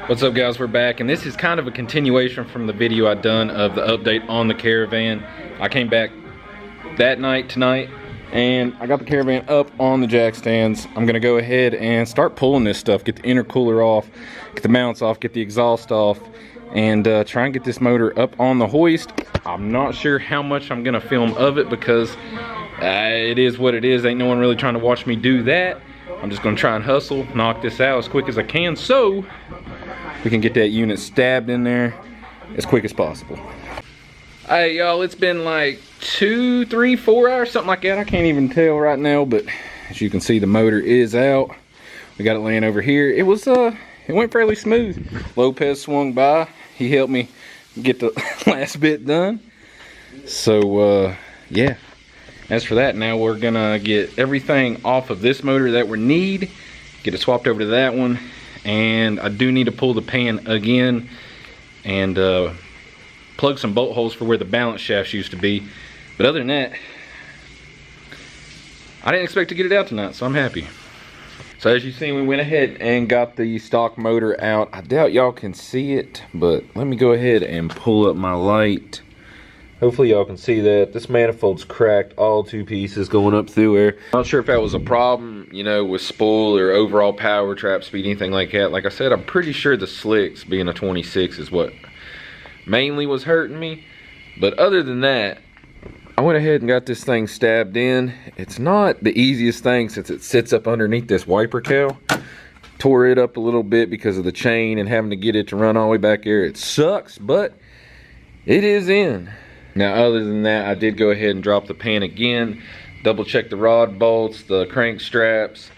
What's up, guys? We're back, and this is kind of a continuation from the video I done of the update on the Caravan. I came back that night tonight, and I got the Caravan up on the jack stands. I'm gonna go ahead and start pulling this stuff, get the intercooler off, get the mounts off, get the exhaust off, and try and get this motor up on the hoist. I'm not sure how much I'm gonna film of it because it is what it is. Ain't no one really trying to watch me do that. I'm just gonna try and hustle, knock this out as quick as I can so we can get that unit stabbed in there as quick as possible. Hey y'all, it's been like 2, 3, 4 hours, something like that. I can't even tell right now, but as you can see, the motor is out. We got it laying over here. It went fairly smooth. Lopez swung by. He helped me get the last bit done. So yeah, as for that, now we're gonna get everything off of this motor that we need, get it swapped over to that one. And I do need to pull the pan again and plug some bolt holes for where the balance shafts used to be. But other than that, I didn't expect to get it out tonight, so I'm happy. So as you see, we went ahead and got the stock motor out. I doubt y'all can see it, but let me go ahead and pull up my light. Hopefully y'all can see that. This manifold's cracked, all 2 pieces going up through there. Not sure if that was a problem, you know, with spool or overall power, trap speed, anything like that. Like I said, I'm pretty sure the slicks, being a 26, is what mainly was hurting me. But other than that, I went ahead and got this thing stabbed in. It's not the easiest thing since it sits up underneath this wiper cowl. Tore it up a little bit because of the chain and having to get it to run all the way back there. It sucks, but it is in. Now, other than that, I did go ahead and drop the pan again, double check the rod bolts, the crank straps,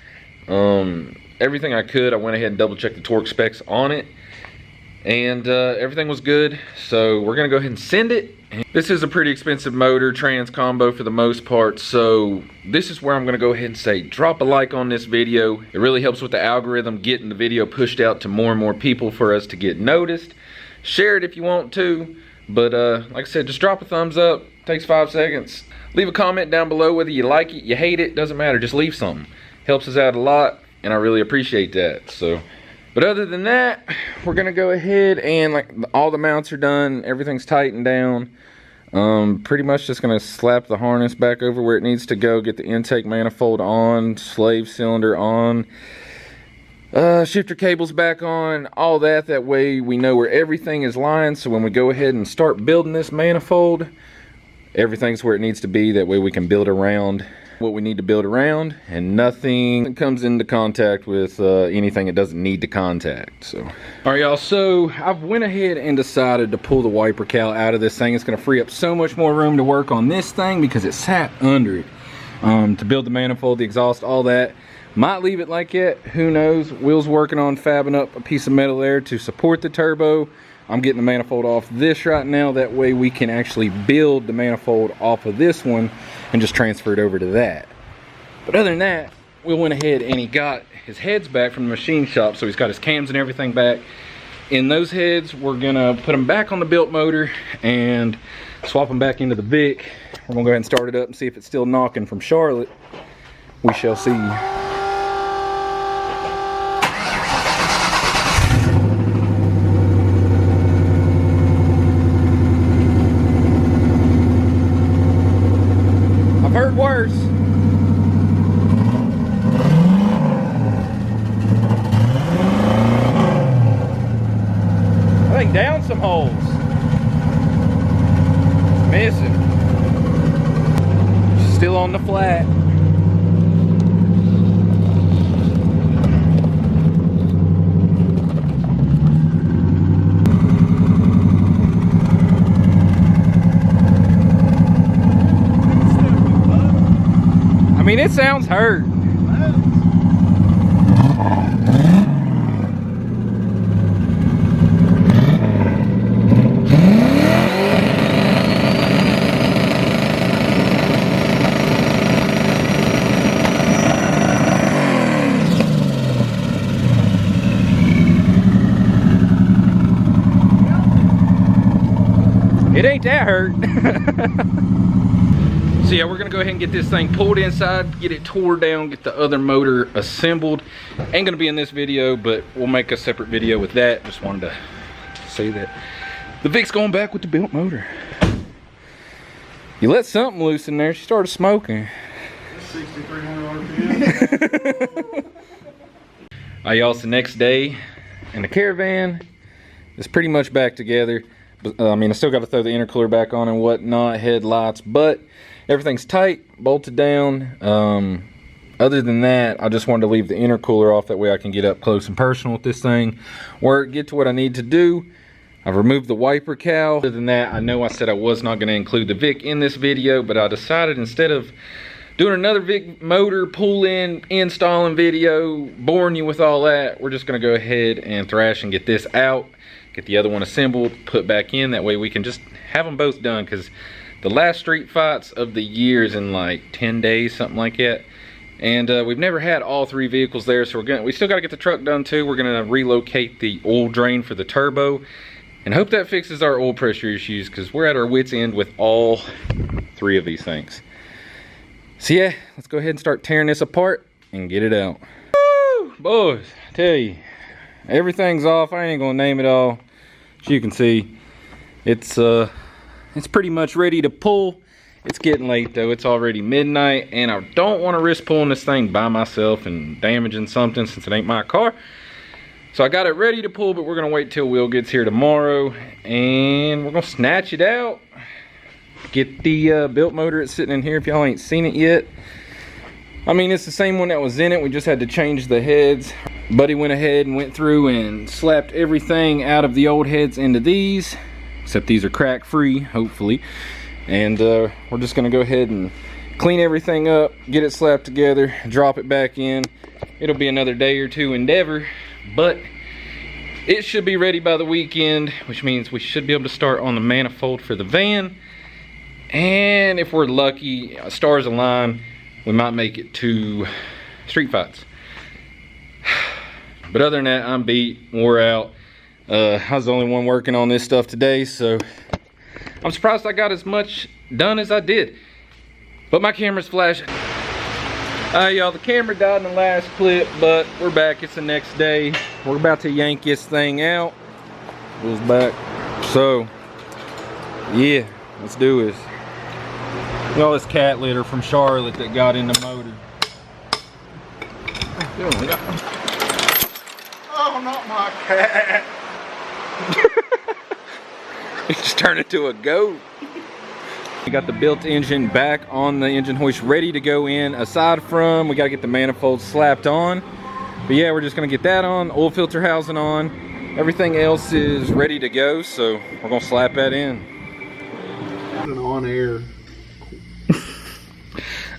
everything I could. I went ahead and double checked the torque specs on it, and everything was good. So we're gonna go ahead and send it. This is a pretty expensive motor, trans combo for the most part, so this is where I'm gonna go ahead and say, drop a like on this video. It really helps with the algorithm, getting the video pushed out to more and more people for us to get noticed. Share it if you want to. But like I said, just drop a thumbs up. Takes 5 seconds. Leave a comment down below whether you like it, you hate it, doesn't matter. Just leave something. Helps us out a lot, and I really appreciate that. So, but other than that, we're gonna go ahead and like all the mounts are done. Everything's tightened down. Pretty much just gonna slap the harness back over where it needs to go. Get the intake manifold on, slave cylinder on. Shifter cables back on, all that. That way we know where everything is lying, so when we go ahead and start building this manifold, everything's where it needs to be. That way we can build around what we need to build around, and nothing comes into contact with anything it doesn't need to contact. So all right y'all, so I've went ahead and decided to pull the wiper cowl out of this thing. It's going to free up so much more room to work on this thing because it sat under it, to build the manifold, the exhaust, all that. Might leave it like that, who knows. Will's working on fabbing up a piece of metal there to support the turbo. I'm getting the manifold off this right now. That way we can actually build the manifold off of this one and just transfer it over to that. But other than that, Will went ahead and he got his heads back from the machine shop. So he's got his cams and everything back. In those heads, we're gonna put them back on the built motor and swap them back into the Vic. We're gonna go ahead and start it up and see if it's still knocking from Charlotte. We shall see. I've heard worse. I think down some holes. Missing. Still on the flat. I mean, it sounds hurt. It ain't that hurt. So yeah, we're gonna go ahead and get this thing pulled inside, get it tore down, get the other motor assembled. Ain't gonna be in this video, but we'll make a separate video with that. Just wanted to say that the Vic's going back with the built motor. You let something loose in there, she started smoking. 6,300 RPM. Alright y'all, it's the next day, and the Caravan is pretty much back together. I mean, I still got to throw the intercooler back on and whatnot, headlights, but everything's tight, bolted down. Other than that, I just wanted to leave the intercooler off, that way I can get up close and personal with this thing, work, get to what I need to do. I've removed the wiper cowl. Other than that, I know I said I was not going to include the Vic in this video, but I decided instead of doing another Vic motor pull-in installing video, boring you with all that, we're just going to go ahead and thrash and get this out, get the other one assembled, put back in. That way we can just have them both done, because the last street fights of the year is in like 10 days, something like that. And we've never had all three vehicles there, so we still got to get the truck done too. We're going to relocate the oil drain for the turbo, and hope that fixes our oil pressure issues, because we're at our wits' end with all three of these things. So yeah, let's go ahead and start tearing this apart and get it out. Woo! Boys, I tell you, everything's off. I ain't gonna name it all. As you can see, it's pretty much ready to pull. It's getting late though. It's already midnight, and I don't want to risk pulling this thing by myself and damaging something, since it ain't my car. So I got it ready to pull, but we're gonna wait till Will gets here tomorrow, and we're gonna snatch it out. Get the built motor. It's sitting in here if y'all ain't seen it yet. I mean, it's the same one that was in it. We just had to change the heads. Buddy went ahead and went through and slapped everything out of the old heads into these, except these are crack free, hopefully. And we're just gonna go ahead and clean everything up, get it slapped together, drop it back in. It'll be another day or two endeavor, but it should be ready by the weekend, which means we should be able to start on the manifold for the van. And if we're lucky, stars align, we might make it to street fights. But other than that, I'm beat, wore out. I was the only one working on this stuff today, so I'm surprised I got as much done as I did. But my camera's flashing. Y'all, the camera died in the last clip, but we're back. It's the next day. We're about to yank this thing out. Goes back. So, yeah, let's do this. All this cat litter from Charlotte that got in the motor. Oh, not my cat. It just turned into a goat. We got the built engine back on the engine hoist, ready to go in. Aside from, we got to get the manifold slapped on. But yeah, we're just going to get that on, oil filter housing on. Everything else is ready to go, so we're going to slap that in. An on-air.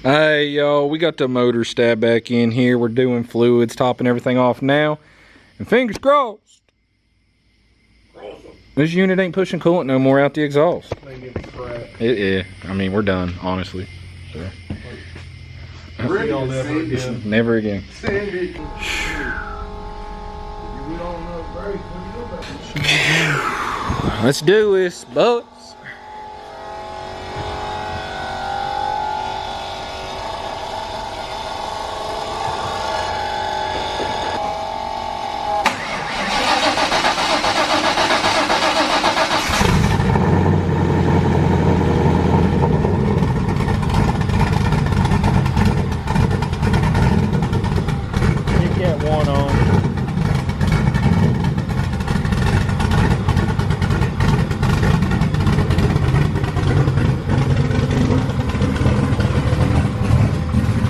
Hey y'all, we got the motor stabbed back in here. We're doing fluids, topping everything off now. And fingers crossed, this unit ain't pushing coolant no more out the exhaust. Yeah, I mean, we're done, honestly. So. Never again. Let's do this, boys.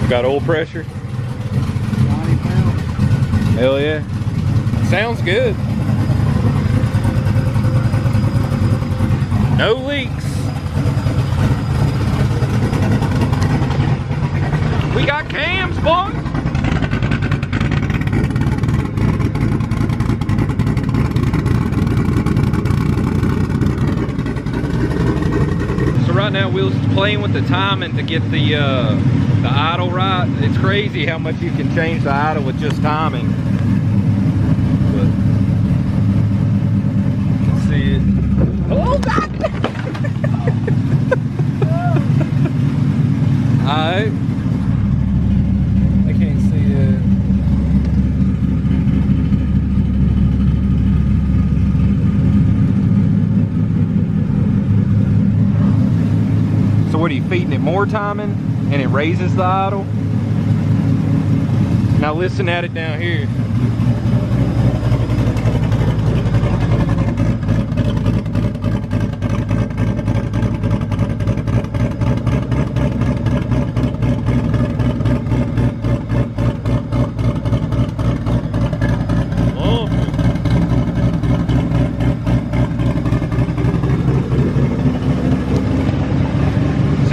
Got oil pressure? 90 pounds. Hell yeah. Sounds good. No leaks. We got cams, boys. So right now Will's playing with the timing to get the idle right. It's crazy how much you can change the idle with just timing. But you can see it. Oh God! feeding it more timing and it raises the idle. Now listen at it down here.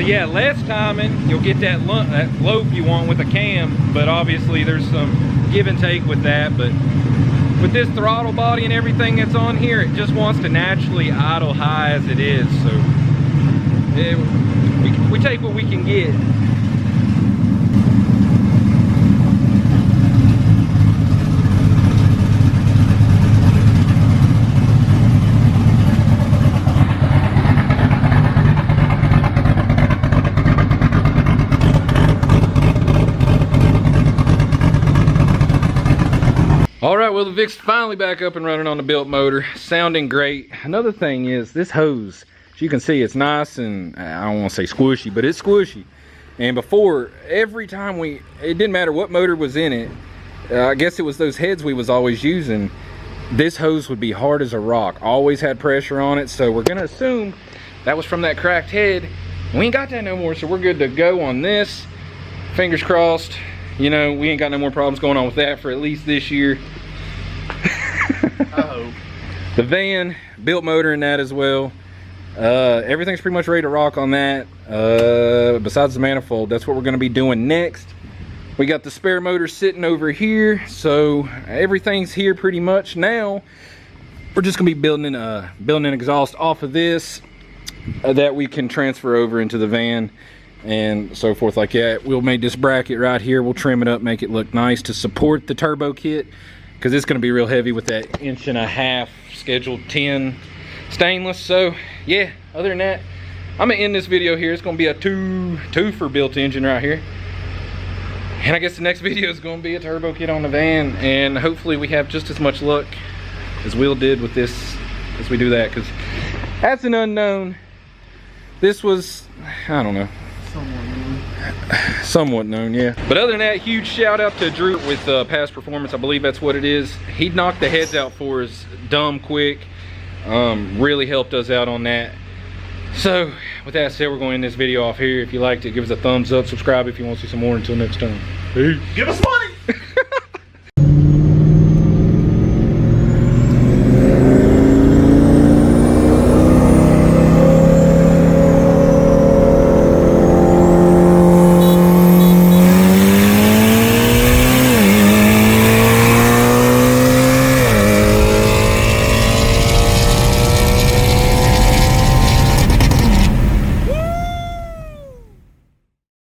Yeah, less timing, you'll get that lope you want with a cam, but obviously there's some give and take with that. But with this throttle body and everything that's on here, it just wants to naturally idle high as it is. So we take what we can get. All right, well, the Vic's finally back up and running on the built motor, sounding great. Another thing is this hose, as you can see, it's nice and I don't want to say squishy, but it's squishy. And before, every time it didn't matter what motor was in it, I guess it was those heads we was always using, this hose would be hard as a rock. Always had pressure on it, so we're gonna assume that was from that cracked head. We ain't got that no more, so we're good to go on this. Fingers crossed. You know, we ain't got no more problems going on with that for at least this year. I hope. The van, built motor in that as well. Everything's pretty much ready to rock on that. Besides the manifold, that's what we're gonna be doing next. We got the spare motor sitting over here, so everything's here pretty much now. We're just gonna be building an exhaust off of this that we can transfer over into the van and so forth like that. We'll make this bracket right here, we'll trim it up, make it look nice to support the turbo kit, because it's going to be real heavy with that 1.5" scheduled 10 stainless. So yeah, other than that, I'm gonna end this video here. It's going to be a two for built engine right here, and I guess the next video is going to be a turbo kit on the van, and hopefully we have just as much luck as Will did with this as we do that, because that's an unknown. This was, I don't know, somewhat known, yeah. But other than that, huge shout out to Drew with Past Performance. I believe that's what it is. He knocked the heads out for us dumb quick. Really helped us out on that. So with that said, we're going to end this video off here. If you liked it, give us a thumbs up, subscribe if you want to see some more. Until next time, peace. Give us money.